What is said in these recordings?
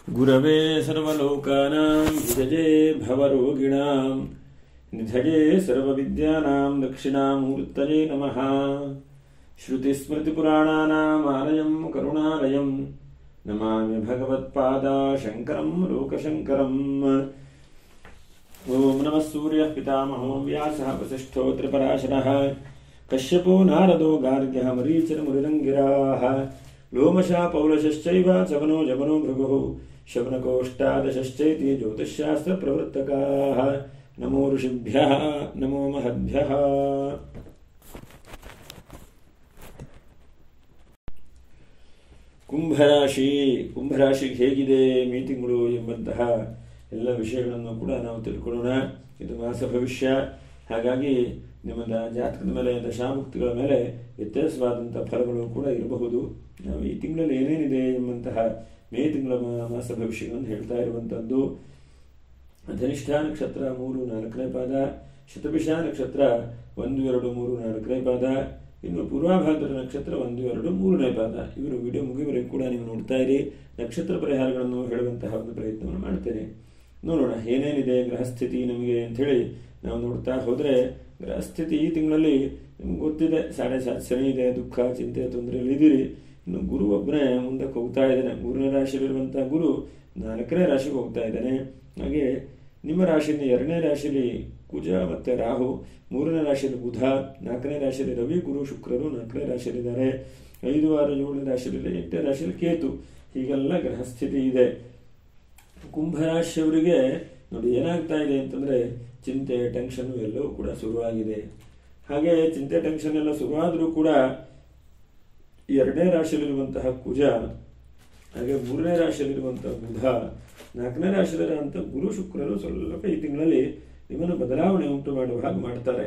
ಗುರವೇ ಸರ್ವಲೋಕಾನಾಂ ವಿಜಯೇ ಭವರೋಗಿಣಾಂ ನಿಧಯೇ ಸರ್ವವಿದ್ಯಾನಾಂ ದಕ್ಷಿಣಾಮೂರ್ತಯೇ ನಮಃ. ಶ್ರುತಿಸ್ಮೃತಿಪುರಾಣಾನಾಂ ಆಲಯಂ ಕರುಣಾಲಯಂ ನಮಾಮಿ ಭಗವತ್ಪಾದ ಶಂಕರಂ ಲೋಕಶಂಕರಂ. ಓಂ ನಮಃ ಸೂರ್ಯಃ ಪಿತಾಮಹೋ ವ್ಯಾಸಃ ವಸಿಷ್ಠೋ ತ್ರಿಪರಾಶರಃ ಕಶ್ಯಪೋ ನಾರದೋ ಗಾರ್ಗ್ಯಃ ಮರೀಚಿರ್ಮುನಿರಂಗಿರಾಃ ಲೋಮಶಾ ಪೌಲಶಶ್ಚೈವ ಚವನೋ ಜವನೋ ಭೃಗುಃ ಶವನಕೋಷ್ಟಾದಶಶ್ಚೈತಿ ಜ್ಯೋತಿಷ್ಶಾಸ್ತ್ರ ಪ್ರವೃತ್ತಕಾಃ. ನಮೋ ಋಷಿಭ್ಯಃ ನಮೋ ಮಹದ್ಭ್ಯಃ. ಕುಂಭರಾಶಿಗೆ ಹೇಗಿದೆ ಮೇ ತಿಂಗಳು ಎಂಬಂತಹ ಎಲ್ಲ ವಿಷಯಗಳನ್ನು ಕೂಡ ನಾವು ತಿಳ್ಕೊಳ್ಳೋಣ. ಇದು ಮಾಸ ಭವಿಷ್ಯ, ಹಾಗಾಗಿ ನಿಮ್ಮ ಜಾತಕದ ಮೇಲೆ ದಶಾಮುಕ್ತಿಗಳ ಮೇಲೆ ವ್ಯತ್ಯಾಸವಾದಂತಹ ಫಲಗಳು ಕೂಡ ಇರಬಹುದು. ನಾವು ಈ ತಿಂಗಳಲ್ಲಿ ಏನೇನಿದೆ ಎಂಬಂತಹ ಮೇ ತಿಂಗಳ ಮಾಸ ಭವಿಷ್ಯಗಳನ್ನು ಹೇಳ್ತಾ ಇರುವಂತಹದ್ದು. ಧನಿಷ್ಠ ನಕ್ಷತ್ರ 3-4ನೇ ಪಾದ, ಶತಭಿಷ ನಕ್ಷತ್ರ 1-2-3-4ನೇ ಪಾದ, ಇನ್ನು ಪೂರ್ವಾಭಾದ್ರ ನಕ್ಷತ್ರ 1-2-3ನೇ ಪಾದ. ಇವರು ವಿಡಿಯೋ ಮುಗಿವರೆಗೂ ಕೂಡ ನೀವು ನೋಡ್ತಾ ಇರಿ. ನಕ್ಷತ್ರ ಪರಿಹಾರಗಳನ್ನು ಹೇಳುವಂತಹ ಒಂದು ಪ್ರಯತ್ನವನ್ನು ಮಾಡ್ತೇನೆ. ನೋಡೋಣ ಏನೇನಿದೆ ಗ್ರಹಸ್ಥಿತಿ ನಮಗೆ ಅಂಥೇಳಿ ನಾವು ನೋಡ್ತಾ ಹೋದರೆ, ಗ್ರಹಸ್ಥಿತಿ ಈ ತಿಂಗಳಲ್ಲಿ ನಿಮ್ಗೆ ಗೊತ್ತಿದೆ, 7.5 ಶನಿ ಇದೆ, ದುಃಖ ಚಿಂತೆ ತೊಂದರೆಯಲ್ಲಿ ಇದ್ದೀರಿ. ಇನ್ನು ಗುರು ಒಬ್ಬನೇ ಮುಂದಕ್ಕೆ ಹೋಗ್ತಾ ಇದ್ದಾನೆ. 3ನೇ ರಾಶಿಯಲ್ಲಿರುವಂತಹ ಗುರು 4ನೇ ರಾಶಿಗೆ ಹೋಗ್ತಾ ಇದ್ದಾನೆ. ಹಾಗೆ ನಿಮ್ಮ ರಾಶಿಯಿಂದ 2ನೇ ರಾಶಿಯಲ್ಲಿ ಕುಜ ಮತ್ತೆ ರಾಹು, 3ನೇ ರಾಶಿಯಲ್ಲಿ ಬುಧ, 4ನೇ ರಾಶಿಯಲ್ಲಿ ರವಿ ಗುರು ಶುಕ್ರರು 4ನೇ ರಾಶಿಯಲ್ಲಿದ್ದಾರೆ. 5, 6, 7ನೇ ರಾಶಿಯಲ್ಲಿ 8ನೇ ರಾಶಿಯಲ್ಲಿ ಕೇತು. ಹೀಗೆಲ್ಲ ಗ್ರಹಸ್ಥಿತಿ ಇದೆ. ಕುಂಭರಾಶಿಯವರಿಗೆ ನೋಡಿ ಏನಾಗ್ತಾ ಇದೆ ಅಂತಂದ್ರೆ, ಚಿಂತೆ ಟೆನ್ಷನ್ ಎಲ್ಲವೂ ಕೂಡ ಶುರುವಾಗಿದೆ. ಹಾಗೆ ಚಿಂತೆ ಟೆನ್ಷನ್ ಎಲ್ಲ ಶುರುವಾದರೂ ಕೂಡ 2ನೇ ರಾಶಿಯಲ್ಲಿರುವಂತಹ ಕುಜ, ಹಾಗೆ 3ನೇ ರಾಶಿಯಲ್ಲಿರುವಂತಹ ಬುಧ, 4ನೇ ರಾಶಿಯಲ್ಲಿರುವಂತಹ ಗುರು ಶುಕ್ರರು ಸ್ವಲ್ಪ ಈ ತಿಂಗಳಲ್ಲಿ ನಿಮ್ಮನ್ನು ಬದಲಾವಣೆ ಉಂಟು ಮಾಡುವ ಹಾಗೆ ಮಾಡ್ತಾರೆ.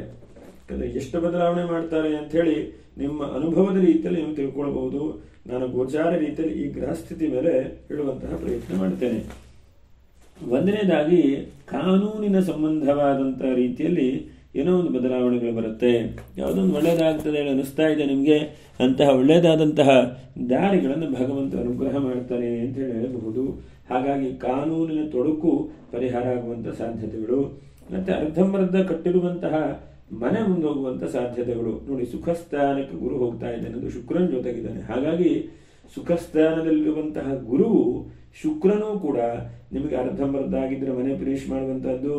ಯಾಕಂದ್ರೆ ಎಷ್ಟು ಬದಲಾವಣೆ ಮಾಡ್ತಾರೆ ಅಂತ ಹೇಳಿ ನಿಮ್ಮ ಅನುಭವದ ರೀತಿಯಲ್ಲಿ ನೀವು ತಿಳ್ಕೊಳ್ಬಹುದು. ನಾನು ಗೋಚಾರ ರೀತಿಯಲ್ಲಿ ಈ ಗ್ರಹಸ್ಥಿತಿ ಮೇಲೆ ಹೇಳುವಂತಹ ಪ್ರಯತ್ನ ಮಾಡ್ತೇನೆ. ಒಂದನೇದಾಗಿ ಕಾನೂನಿನ ಸಂಬಂಧವಾದಂತಹ ರೀತಿಯಲ್ಲಿ ಏನೋ ಒಂದು ಬದಲಾವಣೆಗಳು ಬರುತ್ತೆ. ಯಾವುದೊಂದು ಒಳ್ಳೆಯದಾಗ್ತದೆ ಹೇಳಿ ಅನಿಸ್ತಾ ಇದೆ ನಿಮಗೆ, ಅಂತಹ ಒಳ್ಳೆಯದಾದಂತಹ ದಾರಿಗಳನ್ನು ಭಗವಂತ ಅನುಗ್ರಹ ಮಾಡ್ತಾನೆ ಅಂತ ಹೇಳಬಹುದು. ಹಾಗಾಗಿ ಕಾನೂನಿನ ತೊಡಕು ಪರಿಹಾರ ಆಗುವಂತಹ ಸಾಧ್ಯತೆಗಳು, ಮತ್ತೆ ಅರ್ಧಂಬರ್ಧ ಕಟ್ಟಿರುವಂತಹ ಮನೆ ಮುಂದೋಗುವಂತಹ ಸಾಧ್ಯತೆಗಳು. ನೋಡಿ, ಸುಖಸ್ಥಾನಕ್ಕೆ ಗುರು ಹೋಗ್ತಾ ಇದ್ದಾನೆ, ಅದು ಶುಕ್ರನ ಜೊತೆಗಿದ್ದಾನೆ. ಹಾಗಾಗಿ ಸುಖಸ್ಥಾನದಲ್ಲಿರುವಂತಹ ಗುರುವು ಶುಕ್ರನೂ ಕೂಡ ನಿಮಗೆ ಅರ್ಧಂಬರ್ಧ ಆಗಿದ್ರೆ ಮನೆ ಫಿನಿಶ್ ಮಾಡುವಂತಹದ್ದು,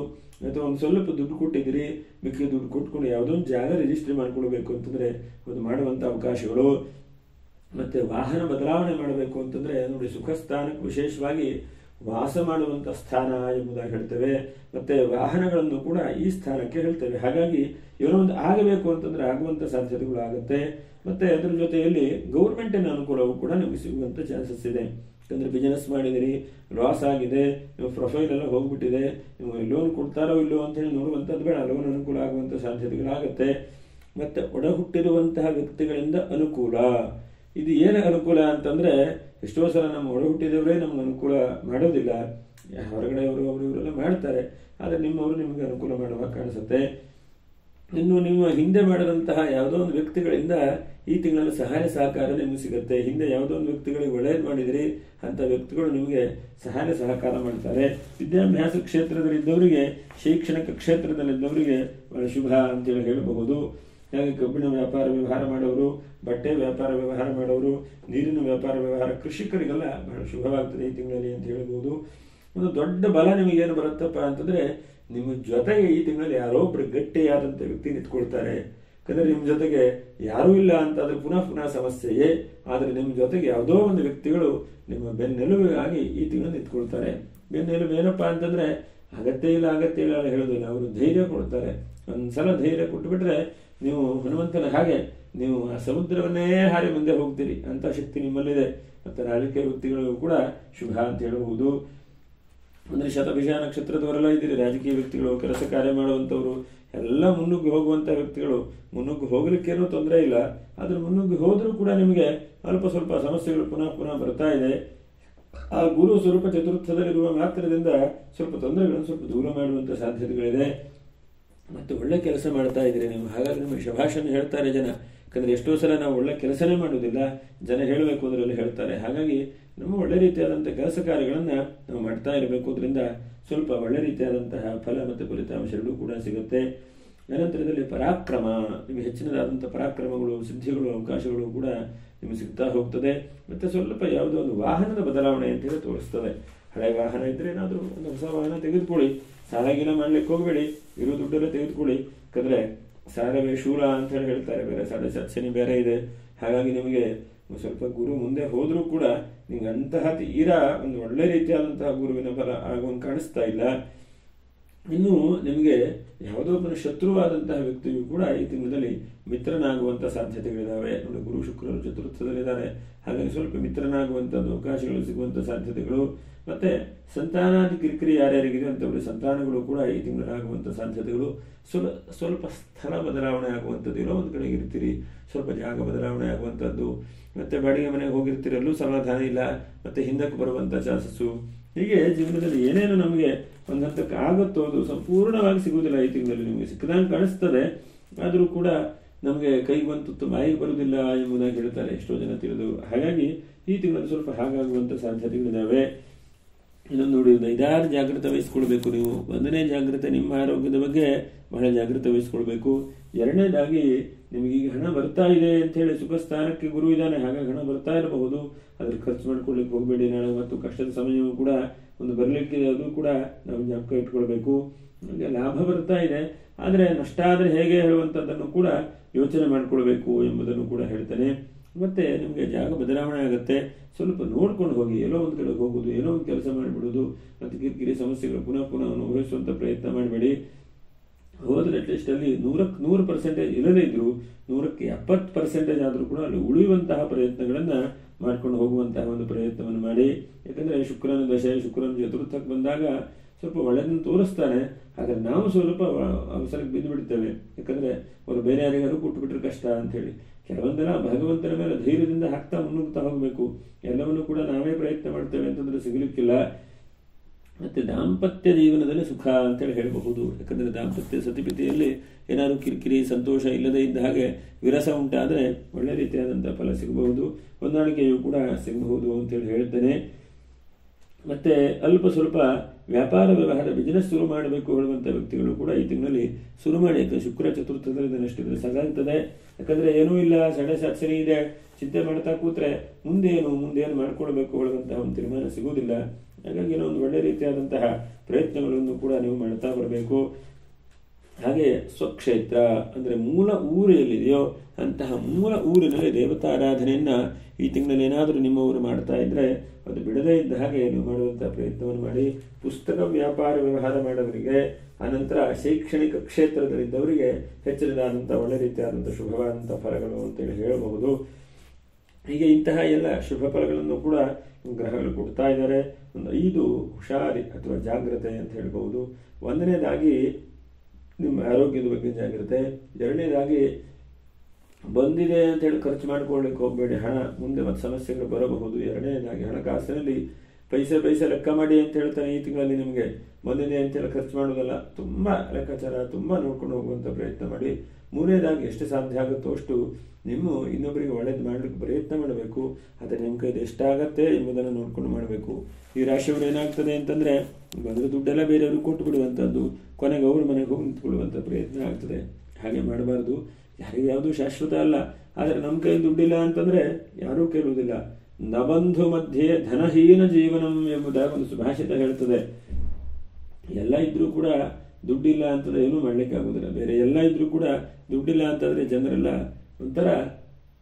ಅಥವಾ ಒಂದು ಸ್ವಲ್ಪ ದುಡ್ಡು ಕೊಟ್ಟಿದ್ದೀರಿ, ಮಿಕ್ಕಿ ದುಡ್ಡು ಕೊಟ್ಕೊಂಡು ಯಾವುದೋ ಒಂದು ಜಾಗ ರಿಜಿಸ್ಟ್ರಿ ಮಾಡ್ಕೊಳ್ಬೇಕು ಅಂತಂದ್ರೆ ಅದು ಮಾಡುವಂಥ ಅವಕಾಶಗಳು. ಮತ್ತೆ ವಾಹನ ಬದಲಾವಣೆ ಮಾಡಬೇಕು ಅಂತಂದ್ರೆ ನೋಡಿ, ಸುಖ ಸ್ಥಾನಕ್ಕೆ ವಿಶೇಷವಾಗಿ ವಾಸ ಮಾಡುವಂಥ ಸ್ಥಾನ ಎಂಬುದಾಗಿ ಹೇಳ್ತೇವೆ. ಮತ್ತೆ ವಾಹನಗಳನ್ನು ಕೂಡ ಈ ಸ್ಥಾನಕ್ಕೆ ಹೇಳ್ತೇವೆ. ಹಾಗಾಗಿ ಏನೋ ಒಂದು ಆಗಬೇಕು ಅಂತಂದ್ರೆ ಆಗುವಂಥ ಸಾಧ್ಯತೆಗಳು ಆಗುತ್ತೆ. ಮತ್ತೆ ಅದರ ಜೊತೆಯಲ್ಲಿ ಗೌರ್ಮೆಂಟಿನ ಅನುಕೂಲವೂ ಕೂಡ ನಿಮಗೆ ಸಿಗುವಂಥ ಚಾನ್ಸಸ್ ಇದೆ. ಯಾಕಂದ್ರೆ ಬಿಸಿನೆಸ್ ಮಾಡಿದಿರಿ, ಲಾಸ್ ಆಗಿದೆ, ನೀವು ಪ್ರೊಫೈಲ್ ಎಲ್ಲ ಹೋಗ್ಬಿಟ್ಟಿದೆ, ನೀವು ಲೋನ್ ಕೊಡ್ತಾರೋ ಇಲ್ಲೋ ಅಂತ ಹೇಳಿ ನೋಡುವಂಥದ್ದು ಬೇಡ, ಲೋನ್ ಅನುಕೂಲ ಆಗುವಂಥ ಸಾಧ್ಯತೆಗಳಾಗುತ್ತೆ. ಮತ್ತೆ ಒಡ ಹುಟ್ಟಿರುವಂತಹ ವ್ಯಕ್ತಿಗಳಿಂದ ಅನುಕೂಲ. ಇದು ಏನು ಅನುಕೂಲ ಅಂತಂದ್ರೆ, ಎಷ್ಟೋ ಸಲ ನಮ್ಮ ಒಡ ಹುಟ್ಟಿದವರೇ ನಮ್ಗೆ ಅನುಕೂಲ ಮಾಡೋದಿಲ್ಲ, ಹೊರಗಡೆಯವರು ಅವರು ಇವರೆಲ್ಲ ಮಾಡ್ತಾರೆ, ಆದರೆ ನಿಮ್ಮವರು ನಿಮಗೆ ಅನುಕೂಲ ಮಾಡುವ ಕಾಣಿಸುತ್ತೆ. ಇನ್ನು ನಿಮ್ಮ ಹಿಂದೆ ಮಾಡಿದಂತಹ ಯಾವುದೋ ಒಂದು ವ್ಯಕ್ತಿಗಳಿಂದ ಈ ತಿಂಗಳಲ್ಲಿ ಸಹಾಯ ಸಹಕಾರ ನಿಮಗೆ ಸಿಗುತ್ತೆ. ಹಿಂದೆ ಯಾವುದೋ ಒಂದು ವ್ಯಕ್ತಿಗಳಿಗೆ ಒಳ್ಳೆಯದು ಮಾಡಿದಿರಿ, ಅಂತ ವ್ಯಕ್ತಿಗಳು ನಿಮಗೆ ಸಹಾಯ ಸಹಕಾರ ಮಾಡ್ತಾರೆ. ವಿದ್ಯಾಭ್ಯಾಸ ಕ್ಷೇತ್ರದಲ್ಲಿದ್ದವರಿಗೆ, ಶೈಕ್ಷಣಿಕ ಕ್ಷೇತ್ರದಲ್ಲಿದ್ದವರಿಗೆ ಬಹಳ ಶುಭ ಅಂತೇಳಿ ಹೇಳಬಹುದು. ಹಾಗೆ ಕಬ್ಬಿಣ ವ್ಯಾಪಾರ ವ್ಯವಹಾರ ಮಾಡೋರು, ಬಟ್ಟೆ ವ್ಯಾಪಾರ ವ್ಯವಹಾರ ಮಾಡೋರು, ನೀರಿನ ವ್ಯಾಪಾರ ವ್ಯವಹಾರ, ಕೃಷಿಕರಿಗೆಲ್ಲ ಬಹಳ ಶುಭವಾಗ್ತದೆ ಈ ತಿಂಗಳಲ್ಲಿ ಅಂತ ಹೇಳ್ಬೋದು. ಒಂದು ದೊಡ್ಡ ಬಲ ನಿಮಗೇನು ಬರುತ್ತಪ್ಪ ಅಂತಂದ್ರೆ, ನಿಮ್ಮ ಜೊತೆಗೆ ಈ ತಿಂಗಳಲ್ಲಿ ಯಾರೋ ಒಬ್ರು ಗಟ್ಟಿಯಾದಂಥ ವ್ಯಕ್ತಿ ನಿಂತ್ಕೊಳ್ತಾರೆ. ಯಾಕಂದ್ರೆ ನಿಮ್ಮ ಜೊತೆಗೆ ಯಾರೂ ಇಲ್ಲ ಅಂತಾದ್ರೆ ಪುನಃ ಸಮಸ್ಯೆಯೇ, ಆದರೆ ನಿಮ್ಮ ಜೊತೆಗೆ ಯಾವುದೋ ಒಂದು ವ್ಯಕ್ತಿಗಳು ನಿಮ್ಮ ಬೆನ್ನೆಲುಬಾಗಿ ಈ ತಿಂಗಳು ನಿಂತ್ಕೊಳ್ತಾರೆ. ಬೆನ್ನೆಲುಬು ಏನಪ್ಪಾ ಅಂತಂದ್ರೆ, ಅಗತ್ಯ ಇಲ್ಲ ಹೇಳೋದಿಲ್ಲ, ಅವರು ಧೈರ್ಯ ಕೊಡ್ತಾರೆ. ಒಂದ್ಸಲ ಧೈರ್ಯ ಕೊಟ್ಟುಬಿಟ್ರೆ ನೀವು ಹನುಮಂತನ ಹಾಗೆ ನೀವು ಆ ಸಮುದ್ರವನ್ನೇ ಹಾರಿ ಮುಂದೆ ಹೋಗ್ತೀರಿ, ಅಂತ ಶಕ್ತಿ ನಿಮ್ಮಲ್ಲಿದೆ. ಮತ್ತೆ ರಾಜಕೀಯ ವ್ಯಕ್ತಿಗಳು ಕೂಡ ಶುಭ ಅಂತ ಹೇಳಬಹುದು. ಅಂದ್ರೆ ಶತಭಿಷ ನಕ್ಷತ್ರದವರೆಲ್ಲ ಇದ್ದೀರಿ, ರಾಜಕೀಯ ವ್ಯಕ್ತಿಗಳು, ಕೆಲಸ ಕಾರ್ಯ ಮಾಡುವಂಥವ್ರು ಎಲ್ಲ ಮುನ್ನುಗ್ಗಿ ಹೋಗುವಂಥ ವ್ಯಕ್ತಿಗಳು. ಮುನ್ನುಗ್ಗಿ ಹೋಗ್ಲಿಕ್ಕೇನೂ ತೊಂದರೆ ಇಲ್ಲ, ಆದ್ರೆ ಮುನ್ನುಗ್ಗಿ ಹೋದ್ರೂ ಕೂಡ ನಿಮಗೆ ಅಲ್ಪ ಸ್ವಲ್ಪ ಸಮಸ್ಯೆಗಳು ಪುನಃ ಬರ್ತಾ ಇದೆ. ಆ ಗುರು ಸ್ವರೂಪ ಚತುರ್ಥದಲ್ಲಿರುವ ಮಾತ್ರದಿಂದ ಸ್ವಲ್ಪ ತೊಂದರೆಗಳನ್ನು ಸ್ವಲ್ಪ ದೂರ ಮಾಡುವಂಥ ಸಾಧ್ಯತೆಗಳಿದೆ. ಮತ್ತು ಒಳ್ಳೆ ಕೆಲಸ ಮಾಡ್ತಾ ಇದ್ದೀರಿ ನೀವು, ಹಾಗಾಗಿ ನಿಮಗೆ ಶಭಾಷನ್ನು ಹೇಳ್ತಾರೆ ಜನ. ಯಾಕಂದ್ರೆ ಎಷ್ಟೋ ಸಲ ನಾವು ಒಳ್ಳೆ ಕೆಲಸನೇ ಮಾಡೋದಿಲ್ಲ, ಜನ ಹೇಳಬೇಕು ಅದರಲ್ಲಿ ಹೇಳ್ತಾರೆ. ಹಾಗಾಗಿ ನಮ್ಮ ಒಳ್ಳೆ ರೀತಿಯಾದಂಥ ಕೆಲಸ ಕಾರ್ಯಗಳನ್ನು ನಾವು ಮಾಡ್ತಾ ಇರಬೇಕು. ಅದರಿಂದ ಸ್ವಲ್ಪ ಒಳ್ಳೆ ರೀತಿಯಾದಂತಹ ಫಲ ಮತ್ತು ಫಲಿತಾಂಶಗಳು ಕೂಡ ಸಿಗುತ್ತೆ. ಅನಂತರದಲ್ಲಿ ಪರಾಕ್ರಮ, ನಿಮಗೆ ಹೆಚ್ಚಿನದಾದಂಥ ಪರಾಕ್ರಮಗಳು, ಸಿದ್ಧಿಗಳು, ಅವಕಾಶಗಳು ಕೂಡ ನಿಮಗೆ ಸಿಗ್ತಾ ಹೋಗ್ತದೆ. ಮತ್ತು ಸ್ವಲ್ಪ ಯಾವುದೋ ಒಂದು ವಾಹನದ ಬದಲಾವಣೆ ಅಂತೇಳಿ ತೋರಿಸ್ತದೆ. ಹಳೆ ವಾಹನ ಇದ್ದರೆ ಏನಾದರೂ ಒಂದು ಹೊಸ ವಾಹನ ತೆಗೆದುಕೊಳ್ಳಿ, ಸಾಲಾಗಿನ ಮಾಡ್ಲಿಕ್ಕೆ ಹೋಗಬೇಡಿ, ಇರೋ ದುಡ್ಡೆಲ್ಲ ತೆಗೆದುಕೊಳ್ಳಿ. ಯಾಕಂದರೆ ಸಾಲವೇ ಶೂಲ ಅಂತ ಹೇಳಿ ಹೇಳ್ತಾರೆ, ಬೇರೆ ಸಾಡೆ ಶನಿ ಬೇರೆ ಇದೆ. ಹಾಗಾಗಿ ನಿಮಗೆ ಸ್ವಲ್ಪ ಗುರು ಮುಂದೆ ಹೋದರೂ ಕೂಡ ನಿಮ್ಗೆ ಅಂತಹ ತೀರಾ ಒಂದು ಒಳ್ಳೆ ರೀತಿಯಾದಂತಹ ಗುರುವಿನ ಫಲ ಆಗುವಂಗೆ ಕಾಣಿಸ್ತಾ ಇಲ್ಲ. ಇನ್ನು ನಿಮಗೆ ಯಾವುದೋ ಒಬ್ಬನ ಶತ್ರುವಾದಂತಹ ವ್ಯಕ್ತಿಯು ಕೂಡ ಈ ತಿಂಗಳಲ್ಲಿ ಮಿತ್ರನಾಗುವಂಥ ಸಾಧ್ಯತೆಗಳಿದ್ದಾವೆ. ನೋಡಿ, ಗುರು ಶುಕ್ರರು ಚತುರ್ಥದಲ್ಲಿದ್ದಾರೆ. ಹಾಗಾಗಿ ಸ್ವಲ್ಪ ಮಿತ್ರನಾಗುವಂಥದ್ದು ಅವಕಾಶಗಳು ಸಿಗುವಂಥ ಸಾಧ್ಯತೆಗಳು. ಮತ್ತೆ ಸಂತಾನಾದಿ ಕಿರಿಕಿರಿ ಯಾರ್ಯಾರಿಗಿದೆ ಅಂತವರಿಗೆ ಸಂತಾನಗಳು ಕೂಡ ಈ ತಿಂಗಳಾಗುವಂಥ ಸಾಧ್ಯತೆಗಳು. ಸ್ವಲ್ಪ ಸ್ಥಳ ಬದಲಾವಣೆ ಆಗುವಂಥದ್ದು, ಇರೋ ಒಂದು ಕಡೆಗೆ ಇರ್ತೀರಿ, ಸ್ವಲ್ಪ ಜಾಗ ಬದಲಾವಣೆ ಆಗುವಂಥದ್ದು. ಮತ್ತೆ ಬಾಡಿಗೆ ಮನೆಗೆ ಹೋಗಿರ್ತೀರಲ್ಲೂ ಸಮಾಧಾನ ಇಲ್ಲ, ಮತ್ತೆ ಹಿಂದಕ್ಕೆ ಬರುವಂಥ ಚಾನ್ಸಸ್ಸು. ಹೀಗೆ ಜೀವನದಲ್ಲಿ ಏನೇನು ನಮಗೆ ಒಂದು ಹಂತಕ್ಕೆ ಆಗುತ್ತೋ ಅದು ಸಂಪೂರ್ಣವಾಗಿ ಸಿಗುವುದಿಲ್ಲ ಈ ತಿಂಗಳಲ್ಲಿ. ನಿಮಗೆ ಸಿಕ್ಕದಂಗೆ ಕಾಣಿಸ್ತದೆ, ಆದರೂ ಕೂಡ ನಮಗೆ ಕೈಗೊಂತು ಬಾಯಿಗೆ ಬರುವುದಿಲ್ಲ ಎಂಬುದಾಗಿ ಹೇಳ್ತಾರೆ ಎಷ್ಟೋ ಜನ ತಿಳಿದು. ಹಾಗಾಗಿ ಈ ತಿಂಗಳಲ್ಲಿ ಸ್ವಲ್ಪ ಹಾಗಾಗುವಂಥ ಸಾಧ್ಯತೆಗಳಿದ್ದಾವೆ. ಇನ್ನೊಂದು ನೋಡಿ, 5-6 ಜಾಗ್ರತೆ ವಹಿಸ್ಕೊಳ್ಬೇಕು ನೀವು. 1ನೇ ಜಾಗ್ರತೆ, ನಿಮ್ಮ ಆರೋಗ್ಯದ ಬಗ್ಗೆ ಬಹಳ ಜಾಗ್ರತೆ ವಹಿಸ್ಕೊಳ್ಬೇಕು. 2ನೇದಾಗಿ ನಿಮಗೆ ಈಗ ಹಣ ಬರ್ತಾ ಇದೆ ಅಂತ ಹೇಳಿ ಸುಖ ಸ್ಥಾನಕ್ಕೆ ಗುರು ಇದ್ದಾನೆ, ಹಾಗಾಗಿ ಹಣ ಬರ್ತಾ ಇರಬಹುದು, ಅದ್ರ ಖರ್ಚು ಮಾಡ್ಕೊಳ್ಲಿಕ್ಕೆ ಹೋಗಬೇಡಿ. ನಾಳೆ ಮತ್ತು ಕಷ್ಟದ ಸಮಯವೂ ಕೂಡ ಒಂದು ಬರಲಿಕ್ಕಿದೆ, ಅದು ಕೂಡ ನಾವು ಜ್ಞಾಪಕ ಇಟ್ಕೊಳ್ಬೇಕು. ನಮಗೆ ಲಾಭ ಬರ್ತಾ ಇದೆ, ಆದರೆ ನಷ್ಟ ಆದರೆ ಹೇಗೆ ಹೇಳುವಂಥದ್ದನ್ನು ಕೂಡ ಯೋಚನೆ ಮಾಡ್ಕೊಳ್ಬೇಕು ಎಂಬುದನ್ನು ಕೂಡ ಹೇಳ್ತಾನೆ. ಮತ್ತೆ ನಿಮಗೆ ಜಾಗ ಬದಲಾವಣೆ ಆಗುತ್ತೆ, ಸ್ವಲ್ಪ ನೋಡ್ಕೊಂಡು ಹೋಗಿ. ಎಲ್ಲೋ ಒಂದು ಕಡೆ ಹೋಗೋದು, ಏನೋ ಒಂದು ಕೆಲಸ ಮಾಡಿಬಿಡೋದು, ಮತ್ತು ಕಿರಿಕಿರಿ ಸಮಸ್ಯೆಗಳು ಪುನಃ ಅನುಭವಿಸುವಂಥ ಪ್ರಯತ್ನ ಮಾಡಬೇಡಿ. ಹೋದ್ರೆ ಅಟ್ಲೀಸ್ಟ್ ಅಲ್ಲಿ 100ಕ್ಕೆ 100% ಇಲ್ಲದೇ ಇದ್ರು 100ಕ್ಕೆ 70% ಆದರೂ ಕೂಡ ಅಲ್ಲಿ ಉಳಿಯುವಂತಹ ಪ್ರಯತ್ನಗಳನ್ನು ಮಾಡ್ಕೊಂಡು ಹೋಗುವಂತಹ ಒಂದು ಪ್ರಯತ್ನವನ್ನು ಮಾಡಿ. ಯಾಕಂದರೆ ಶುಕ್ರನ ದಶೆ, ಶುಕ್ರನ ಚತುರ್ಥಕ್ಕೆ ಬಂದಾಗ ಸ್ವಲ್ಪ ಒಳ್ಳೆದನ್ನು ತೋರಿಸ್ತಾನೆ, ಆದರೆ ನಾವು ಸ್ವಲ್ಪ ಅವಸರಕ್ಕೆ ಬಿದ್ದು ಬಿಡ್ತೇವೆ. ಯಾಕಂದರೆ ಅವರು ಬೇರೆ ಯಾರಿಗಾರು ಕೊಟ್ಟುಬಿಟ್ರೆ ಕಷ್ಟ ಅಂಥೇಳಿ. ಕೆಲವೊಂದೆಲ್ಲ ಭಗವಂತನ ಮೇಲೆ ಧೈರ್ಯದಿಂದ ಹಾಕ್ತಾ ಮುನ್ನುಗ್ತಾ ಹೋಗಬೇಕು. ಎಲ್ಲವನ್ನೂ ಕೂಡ ನಾವೇ ಪ್ರಯತ್ನ ಮಾಡ್ತೇವೆ ಅಂತಂದ್ರೆ ಸಿಗಲಿಕ್ಕಿಲ್ಲ. ಮತ್ತು ದಾಂಪತ್ಯ ಜೀವನದಲ್ಲಿ ಸುಖ ಅಂತೇಳಿ ಹೇಳಬಹುದು. ಯಾಕಂದರೆ ದಾಂಪತ್ಯ ಸತಿಪಿತಿಯಲ್ಲಿ ಏನಾದರೂ ಕಿರಿಕಿರಿ ಸಂತೋಷ ಇಲ್ಲದೇ ಇದ್ದ ಹಾಗೆ ವಿರಸ ಉಂಟಾದರೆ ಒಳ್ಳೆ ರೀತಿಯಾದಂಥ ಫಲ ಸಿಗಬಹುದು, ಹೊಂದಾಣಿಕೆಯೂ ಕೂಡ ಸಿಗಬಹುದು ಅಂತೇಳಿ ಹೇಳ್ತೇನೆ. ಮತ್ತು ಅಲ್ಪ ಸ್ವಲ್ಪ ವ್ಯಾಪಾರ ವ್ಯವಹಾರ ಬಿಸ್ನೆಸ್ ಶುರು ಮಾಡಬೇಕು ಹೇಳುವಂಥ ವ್ಯಕ್ತಿಗಳು ಕೂಡ ಈ ತಿಂಗಳಲ್ಲಿ ಶುರು ಮಾಡಿ. ಯಾಕಂದರೆ ಶುಕ್ರ ಚತುರ್ಥದಲ್ಲಿ ನಷ್ಟಿದ್ರೆ ಸಾಕಾಗ್ತದೆ. ಯಾಕಂದರೆ ಏನೂ ಇಲ್ಲ, ಸಡೆ ಸರಿ ಇದೆ, ಚಿಂತೆ ಮಾಡ್ತಾ ಕೂತ್ರೆ ಮುಂದೇನು ಮಾಡ್ಕೊಳ್ಬೇಕು ಹೇಳುವಂತಹ ಒಂದು ತೀರ್ಮಾನ ಸಿಗುವುದಿಲ್ಲ. ಹಾಗಾಗಿ ಏನೋ ಒಂದು ಒಳ್ಳೆ ರೀತಿಯಾದಂತಹ ಪ್ರಯತ್ನಗಳನ್ನು ಕೂಡ ನೀವು ಮಾಡ್ತಾ ಬರಬೇಕು. ಹಾಗೆ ಸ್ವಕ್ಷೇತ್ರ ಅಂದರೆ ಮೂಲ ಊರು ಎಲ್ಲಿದೆಯೋ ಅಂತಹ ಮೂಲ ಊರಿನಲ್ಲಿ ದೇವತಾರಾಧನೆಯನ್ನು ಈ ತಿಂಗಳಲ್ಲಿ ಏನಾದರೂ ನಿಮ್ಮವರು ಮಾಡ್ತಾ ಇದ್ರೆ ಅದು ಬಿಡದೇ ಇದ್ದ ಹಾಗೆ ನೀವು ಮಾಡುವಂಥ ಪ್ರಯತ್ನವನ್ನು ಮಾಡಿ. ಪುಸ್ತಕ ವ್ಯಾಪಾರ ವ್ಯವಹಾರ ಮಾಡೋವರಿಗೆ, ಅನಂತರ ಶೈಕ್ಷಣಿಕ ಕ್ಷೇತ್ರದಲ್ಲಿದ್ದವರಿಗೆ ಹೆಚ್ಚಿನದಾದಂಥ ಒಳ್ಳೆ ರೀತಿಯಾದಂಥ ಶುಭವಾದಂಥ ಫಲಗಳು ಅಂತೇಳಿ ಹೇಳಬಹುದು. ಹೀಗೆ ಇಂತಹ ಎಲ್ಲ ಶುಭ ಫಲಗಳನ್ನು ಕೂಡ ಗ್ರಹಗಳು ಕೊಡ್ತಾ ಇದ್ದಾರೆ. ಒಂದು 5 ಹುಷಾರಿ ಅಥವಾ ಜಾಗ್ರತೆ ಅಂತ ಹೇಳ್ಬಹುದು. 1ನೇದಾಗಿ ನಿಮ್ಮ ಆರೋಗ್ಯದ ಬಗ್ಗೆ ಜಾಗ್ರತೆ. 2ನೇದಾಗಿ ಬಂದಿದೆ ಅಂತ ಹೇಳಿ ಖರ್ಚು ಮಾಡ್ಕೊಳ್ಳಿಕ್ಕೆ ಹೋಗಬೇಡಿ. ಹಣ ಮುಂದೆ ಮತ್ತೆ ಸಮಸ್ಯೆಗಳು ಬರಬಹುದು. 2ನೇದಾಗಿ ಹಣಕಾಸಿನಲ್ಲಿ ಪೈಸೆ ಲೆಕ್ಕ ಮಾಡಿ ಅಂತ ಹೇಳ್ತಾನೆ. ಈ ತಿಂಗಳಲ್ಲಿ ನಿಮಗೆ ಬಂದಿದೆ ಅಂತೇಳಿ ಖರ್ಚು ಮಾಡೋದಲ್ಲ, ತುಂಬ ಲೆಕ್ಕಾಚಾರ, ತುಂಬ ನೋಡ್ಕೊಂಡು ಹೋಗುವಂಥ ಪ್ರಯತ್ನ ಮಾಡಿ. 3ನೇದಾಗಿ ಎಷ್ಟು ಸಾಧ್ಯ ಆಗುತ್ತೋ ಅಷ್ಟು ನಿಮ್ಮ ಇನ್ನೊಬ್ಬರಿಗೆ ಒಳ್ಳೇದು ಮಾಡಲಿಕ್ಕೆ ಪ್ರಯತ್ನ ಮಾಡಬೇಕು. ಆದರೆ ನಿಮ್ಮ ಕೈದು ಎಷ್ಟಾಗತ್ತೆ ಎಂಬುದನ್ನು ನೋಡ್ಕೊಂಡು ಮಾಡಬೇಕು. ಈ ರಾಶಿಯವರು ಏನಾಗ್ತದೆ ಅಂತಂದರೆ ಬಂದರೆ ದುಡ್ಡೆಲ್ಲ ಬೇರೆಯವ್ರಿಗೆ ಕೊಟ್ಟು ಬಿಡುವಂಥದ್ದು, ಕೊನೆಗೆ ಅವ್ರ ಮನೆಗೆ ಹೋಗಿ ನಿಂತ್ಕೊಳ್ಳುವಂಥ ಪ್ರಯತ್ನ ಆಗ್ತದೆ. ಹಾಗೆ ಮಾಡಬಾರ್ದು. ಯಾರಿಗೆ ಯಾವುದೂ ಶಾಶ್ವತ ಅಲ್ಲ. ಆದರೆ ನಮ್ಮ ಕೈಯಲ್ಲಿ ದುಡ್ಡಿಲ್ಲ ಅಂತಂದರೆ ಯಾರೂ ಕೇಳುವುದಿಲ್ಲ. ನಬಂಧು ಮಧ್ಯೆ ಧನಹೀನ ಜೀವನಂ ಎಂಬುದಾಗಿ ಒಂದು ಸುಭಾಷಿತ ಹೇಳ್ತದೆ. ಎಲ್ಲ ಇದ್ರೂ ಕೂಡ ದುಡ್ಡಿಲ್ಲ ಅಂತಂದ್ರೆ ಏನೂ ಮಾಡ್ಲಿಕ್ಕೆ ಆಗೋದಿಲ್ಲ. ಬೇರೆ ಎಲ್ಲ ಇದ್ರೂ ಕೂಡ ದುಡ್ಡಿಲ್ಲ ಅಂತಂದರೆ ಜನರೆಲ್ಲ ಒಂಥರ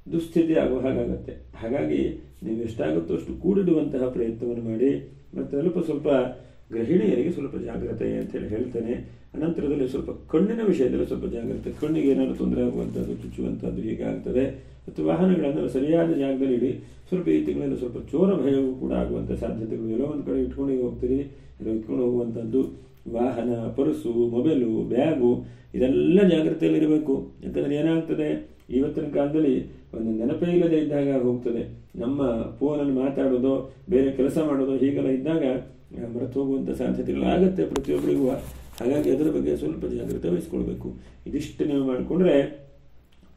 ದುಸ್ಥಿತಿ ಆಗುವ ಹಾಗಾಗತ್ತೆ. ಹಾಗಾಗಿ ನೀವು ಎಷ್ಟಾಗುತ್ತೋ ಅಷ್ಟು ಕೂಡಿಡುವಂತಹ ಪ್ರಯತ್ನವನ್ನು ಮಾಡಿ. ಮತ್ತು ಸ್ವಲ್ಪ ಗೃಹಿಣಿಯರಿಗೆ ಸ್ವಲ್ಪ ಜಾಗ್ರತೆ ಅಂತೇಳಿ ಹೇಳ್ತೇನೆ. ಅನಂತರದಲ್ಲಿ ಸ್ವಲ್ಪ ಕಣ್ಣಿನ ವಿಷಯದಲ್ಲಿ ಸ್ವಲ್ಪ ಜಾಗ್ರತೆ. ಕಣ್ಣಿಗೆ ಏನಾದರೂ ತೊಂದರೆ ಆಗುವಂಥದ್ದು, ಚುಚ್ಚುವಂಥದ್ದು ಹೀಗೆ ಆಗ್ತದೆ. ಮತ್ತು ವಾಹನಗಳನ್ನು ಸರಿಯಾದ ಜಾಗದಲ್ಲಿ ಇಡಿ. ಸ್ವಲ್ಪ ಈ ತಿಂಗಳಲ್ಲಿ ಸ್ವಲ್ಪ ಚೋರ ಭಯವೂ ಕೂಡ ಆಗುವಂಥ ಸಾಧ್ಯತೆಗಳು. ಎಲ್ಲೋ ಒಂದು ಕಡೆ ಇಟ್ಕೊಂಡು ಹೋಗ್ತೀರಿ, ಇಟ್ಕೊಂಡು ಹೋಗುವಂಥದ್ದು. ವಾಹನ, ಪರ್ಸು, ಮೊಬೈಲು, ಬ್ಯಾಗು ಇದೆಲ್ಲ ಜಾಗ್ರತೆಯಲ್ಲಿರಬೇಕು. ಯಾಕಂದರೆ ಏನಾಗ್ತದೆ, ಇವತ್ತಿನ ಕಾಲದಲ್ಲಿ ಒಂದು ನೆನಪೇ ಇಲ್ಲದೆ ಇದ್ದಾಗ ಹೋಗ್ತದೆ. ನಮ್ಮ ಫೋನಲ್ಲಿ ಮಾತಾಡೋದು, ಬೇರೆ ಕೆಲಸ ಮಾಡೋದು ಹೀಗೆಲ್ಲ ಇದ್ದಾಗ ಮರೆತು ಹೋಗುವಂಥ ಸಾಧ್ಯತೆಗಳಾಗತ್ತೆ ಪ್ರತಿಯೊಬ್ಬರಿಗೂ. ಹಾಗಾಗಿ ಅದರ ಬಗ್ಗೆ ಸ್ವಲ್ಪ ಜಾಗ್ರತೆ ವಹಿಸ್ಕೊಳ್ಬೇಕು. ಇದಿಷ್ಟು ನೀವು ಮಾಡಿಕೊಂಡ್ರೆ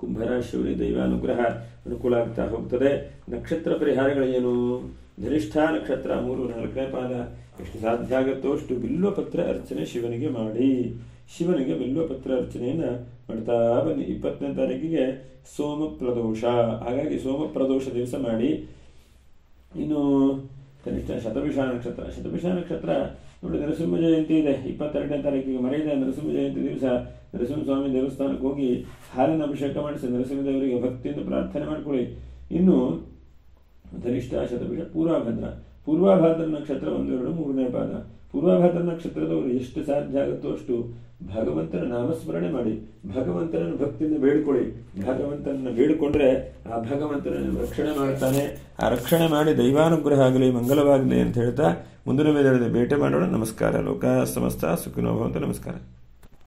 ಕುಂಭರಾಶಿಯವರಿಗೆ ದೈವಾನುಗ್ರಹ ಅನುಕೂಲ ಆಗ್ತಾ ಹೋಗ್ತದೆ. ನಕ್ಷತ್ರ ಪರಿಹಾರಗಳೇನು? ಧನಿಷ್ಠ ನಕ್ಷತ್ರ 3-4ನೇ ಪಾದ, ಎಷ್ಟು ಸಾಧ್ಯ ಆಗುತ್ತೋ ಅಷ್ಟು ಬಿಲ್ವಪತ್ರ ಅರ್ಚನೆ ಶಿವನಿಗೆ ಮಾಡಿ. ಶಿವನಿಗೆ ಬಿಲ್ವಪತ್ರ ಅರ್ಚನೆಯನ್ನ ಮಾಡ್ತಾ ಬನ್ನಿ. 20ನೇ ತಾರೀಕಿಗೆ ಸೋಮ ಪ್ರದೋಷ, ಹಾಗಾಗಿ ಸೋಮ ಪ್ರದೋಷ ದಿವಸ ಮಾಡಿ. ಇನ್ನು ಕನಿಷ್ಠ ಶತಭಿಷ ನಕ್ಷತ್ರ. ಶತಭಿಷ ನಕ್ಷತ್ರ ನೋಡಿ, ನರಸಿಂಹ ಜಯಂತಿ ಇದೆ 22ನೇ ತಾರೀಕಿಗೆ. ಮರೆಯದೆ ನರಸಿಂಹ ಜಯಂತಿ ದಿವಸ ನರಸಿಂಹಸ್ವಾಮಿ ದೇವಸ್ಥಾನಕ್ಕೆ ಹೋಗಿ ಹಾಲಿನ ಅಭಿಷೇಕ ಮಾಡಿಸಿ ನರಸಿಂಹದೇವರಿಗೆ ಭಕ್ತಿಯಿಂದ ಪ್ರಾರ್ಥನೆ ಮಾಡ್ಕೊಳ್ಳಿ. ಇನ್ನು ಧನಿಷ್ಠ, ಶತಭಿಷ, ಪೂರ್ವಭದ್ರ. ಪೂರ್ವಭಾದ್ರ ನಕ್ಷತ್ರ 1, 2, 3ನೇ ಪಾದ. ಪೂರ್ವಭಾದ್ರ ನಕ್ಷತ್ರದವರು ಎಷ್ಟು ಸಾಧ್ಯ ಆಗುತ್ತೋ ಅಷ್ಟು ಭಗವಂತನ ನಾಮಸ್ಮರಣೆ ಮಾಡಿ, ಭಗವಂತನನ್ನು ಭಕ್ತಿಯಿಂದ ಬೇಡಿಕೊಳ್ಳಿ. ಭಗವಂತನನ್ನು ಬೇಡಿಕೊಂಡ್ರೆ ಆ ಭಗವಂತನನ್ನು ರಕ್ಷಣೆ ಮಾಡ್ತಾನೆ. ಆ ರಕ್ಷಣೆ ಮಾಡಿ ದೈವಾನುಗ್ರಹ ಆಗಲಿ, ಮಂಗಲವಾಗಲಿ ಅಂತ ಹೇಳ್ತಾ ಮುಂದಿನ ವೇಳೆಯಲ್ಲಿ ಭೇಟಿ ಮಾಡೋಣ. ನಮಸ್ಕಾರ. ಲೋಕ ಸಮಸ್ತ ಸುಖಿನೋ ಭವಂತು. ನಮಸ್ಕಾರ.